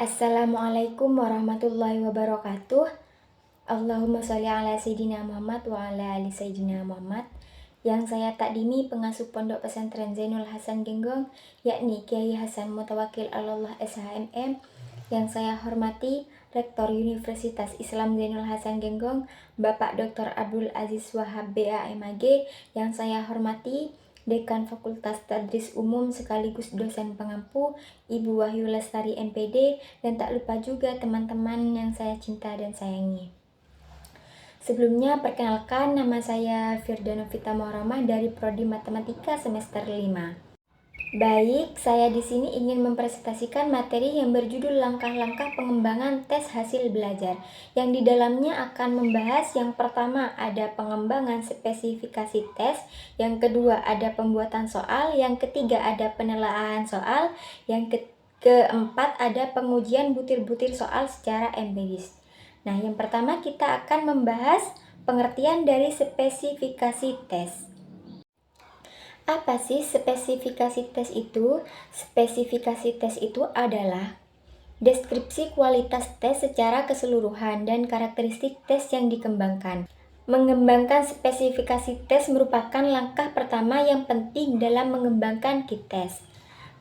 Assalamualaikum warahmatullahi wabarakatuh. Allahumma sholli ala Sayyidina Muhammad wa ala ali Sayyidina Muhammad. Yang saya takdimi pengasuh Pondok Pesantren Zainul Hasan Genggong, yakni Kiai Hasan Mutawakil Allah SHMM. Yang saya hormati Rektor Universitas Islam Zainul Hasan Genggong, Bapak Dr. Abdul Aziz Wahab BAMAG. Yang saya hormati Dekan Fakultas Tadris Umum sekaligus dosen pengampu, Ibu Wahyu Lestari MPD, dan tak lupa juga teman-teman yang saya cinta dan sayangi. Sebelumnya perkenalkan, nama saya Firdanovita Mahromah dari Prodi Matematika semester 5. Baik, saya di sini ingin mempresentasikan materi yang berjudul langkah-langkah pengembangan tes hasil belajar, yang di dalamnya akan membahas yang pertama ada pengembangan spesifikasi tes, yang kedua ada pembuatan soal, yang ketiga ada penelaahan soal, yang keempat ada pengujian butir-butir soal secara empiris. Nah, yang pertama kita akan membahas pengertian dari spesifikasi tes. Apa sih spesifikasi tes itu? Spesifikasi tes itu adalah deskripsi kualitas tes secara keseluruhan dan karakteristik tes yang dikembangkan. Mengembangkan spesifikasi tes merupakan langkah pertama yang penting dalam mengembangkan kit tes.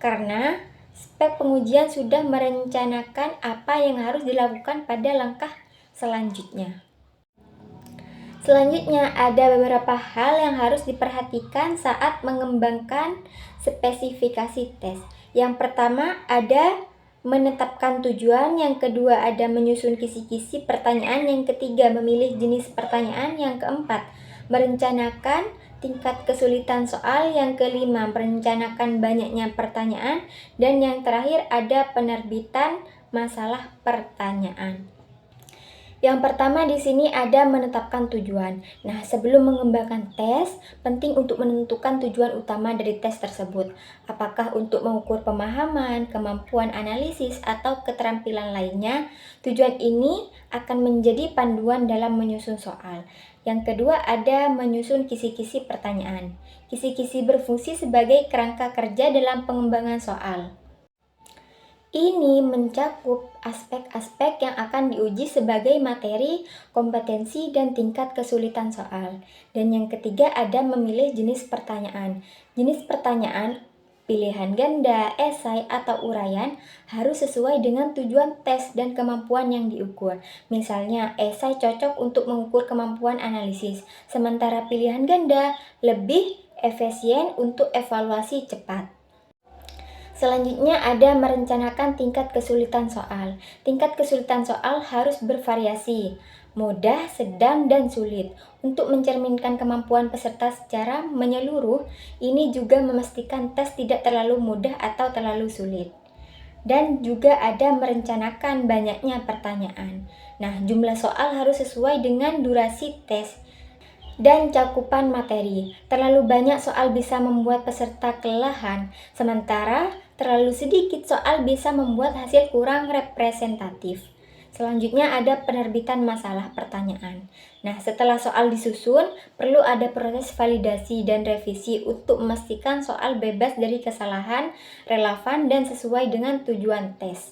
Karena spek pengujian sudah merencanakan apa yang harus dilakukan pada langkah selanjutnya. Selanjutnya, ada beberapa hal yang harus diperhatikan saat mengembangkan spesifikasi tes. Yang pertama, ada menetapkan tujuan, yang kedua ada menyusun kisi-kisi pertanyaan, yang ketiga memilih jenis pertanyaan, yang keempat merencanakan tingkat kesulitan soal, yang kelima merencanakan banyaknya pertanyaan, dan yang terakhir ada penerbitan masalah pertanyaan. Yang pertama di sini ada menetapkan tujuan. Nah, sebelum mengembangkan tes, penting untuk menentukan tujuan utama dari tes tersebut. Apakah untuk mengukur pemahaman, kemampuan analisis, atau keterampilan lainnya? Tujuan ini akan menjadi panduan dalam menyusun soal. Yang kedua ada menyusun kisi-kisi pertanyaan. Kisi-kisi berfungsi sebagai kerangka kerja dalam pengembangan soal. Ini mencakup aspek-aspek yang akan diuji sebagai materi, kompetensi, dan tingkat kesulitan soal. Dan yang ketiga ada memilih jenis pertanyaan. Jenis pertanyaan, pilihan ganda, esai, atau uraian harus sesuai dengan tujuan tes dan kemampuan yang diukur. Misalnya, esai cocok untuk mengukur kemampuan analisis, sementara pilihan ganda lebih efisien untuk evaluasi cepat. Selanjutnya ada merencanakan tingkat kesulitan soal. Tingkat kesulitan soal harus bervariasi, mudah, sedang, dan sulit. Untuk mencerminkan kemampuan peserta secara menyeluruh, ini juga memastikan tes tidak terlalu mudah atau terlalu sulit. Dan juga ada merencanakan banyaknya pertanyaan. Nah, jumlah soal harus sesuai dengan durasi tes dan cakupan materi. Terlalu banyak soal bisa membuat peserta kelelahan, sementara terlalu sedikit soal bisa membuat hasil kurang representatif. Selanjutnya ada penerbitan masalah pertanyaan. Nah, setelah soal disusun, perlu ada proses validasi dan revisi untuk memastikan soal bebas dari kesalahan, relevan, dan sesuai dengan tujuan tes.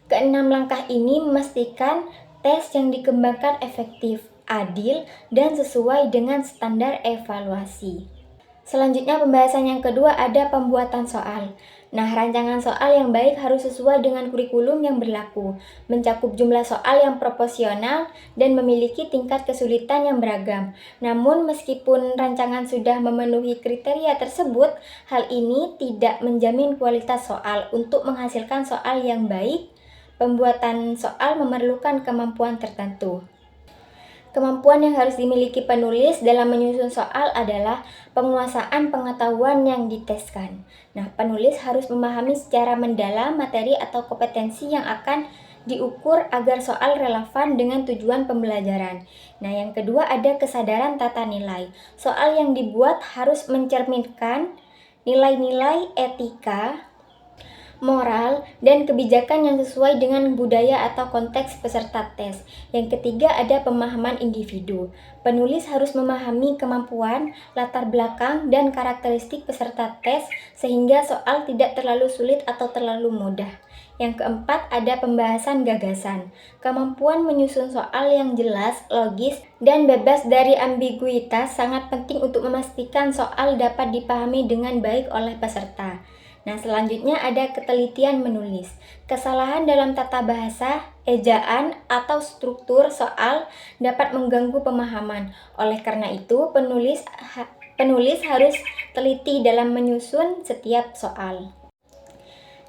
Keenam langkah ini memastikan tes yang dikembangkan efektif, adil, dan sesuai dengan standar evaluasi. Selanjutnya pembahasan yang kedua ada pembuatan soal. Nah, rancangan soal yang baik harus sesuai dengan kurikulum yang berlaku, mencakup jumlah soal yang proporsional, dan memiliki tingkat kesulitan yang beragam. Namun, meskipun rancangan sudah memenuhi kriteria tersebut, hal ini tidak menjamin kualitas soal. Untuk menghasilkan soal yang baik, pembuatan soal memerlukan kemampuan tertentu. Kemampuan yang harus dimiliki penulis dalam menyusun soal adalah penguasaan pengetahuan yang diteskan. Nah, penulis harus memahami secara mendalam materi atau kompetensi yang akan diukur agar soal relevan dengan tujuan pembelajaran. Nah, yang kedua ada kesadaran tata nilai. Soal yang dibuat harus mencerminkan nilai-nilai etika, moral, dan kebijakan yang sesuai dengan budaya atau konteks peserta tes. Yang ketiga ada pemahaman individu. Penulis harus memahami kemampuan, latar belakang, dan karakteristik peserta tes sehingga soal tidak terlalu sulit atau terlalu mudah. Yang keempat, ada pembahasan gagasan. Kemampuan menyusun soal yang jelas, logis, dan bebas dari ambiguitas sangat penting untuk memastikan soal dapat dipahami dengan baik oleh peserta. Nah, selanjutnya ada ketelitian menulis. Kesalahan dalam tata bahasa, ejaan, atau struktur soal dapat mengganggu pemahaman. Oleh karena itu, penulis harus teliti dalam menyusun setiap soal.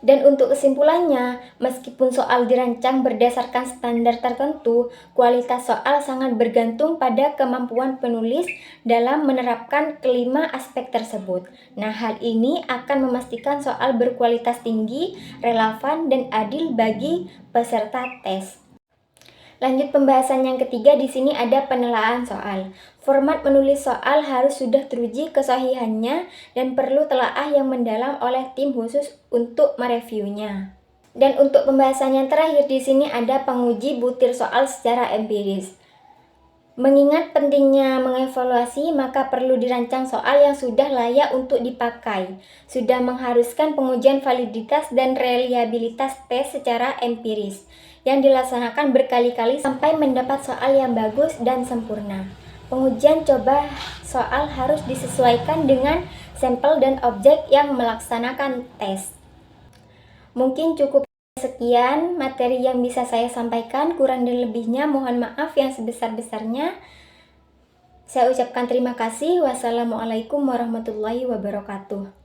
Dan untuk kesimpulannya, meskipun soal dirancang berdasarkan standar tertentu, kualitas soal sangat bergantung pada kemampuan penulis dalam menerapkan kelima aspek tersebut. Nah, hal ini akan memastikan soal berkualitas tinggi, relevan, dan adil bagi peserta tes. Lanjut pembahasan yang ketiga, di sini ada penelaahan soal. Format menulis soal harus sudah teruji kesahihannya dan perlu telaah yang mendalam oleh tim khusus untuk mereviewnya. Dan untuk pembahasan yang terakhir di sini ada penguji butir soal secara empiris. Mengingat pentingnya mengevaluasi, maka perlu dirancang soal yang sudah layak untuk dipakai, sudah mengharuskan pengujian validitas dan reliabilitas tes secara empiris, yang dilaksanakan berkali-kali sampai mendapat soal yang bagus dan sempurna. Pengujian coba soal harus disesuaikan dengan sampel dan objek yang melaksanakan tes. Mungkin cukup sekian materi yang bisa saya sampaikan, kurang dan lebihnya mohon maaf yang sebesar-besarnya. Saya ucapkan terima kasih. Wassalamualaikum warahmatullahi wabarakatuh.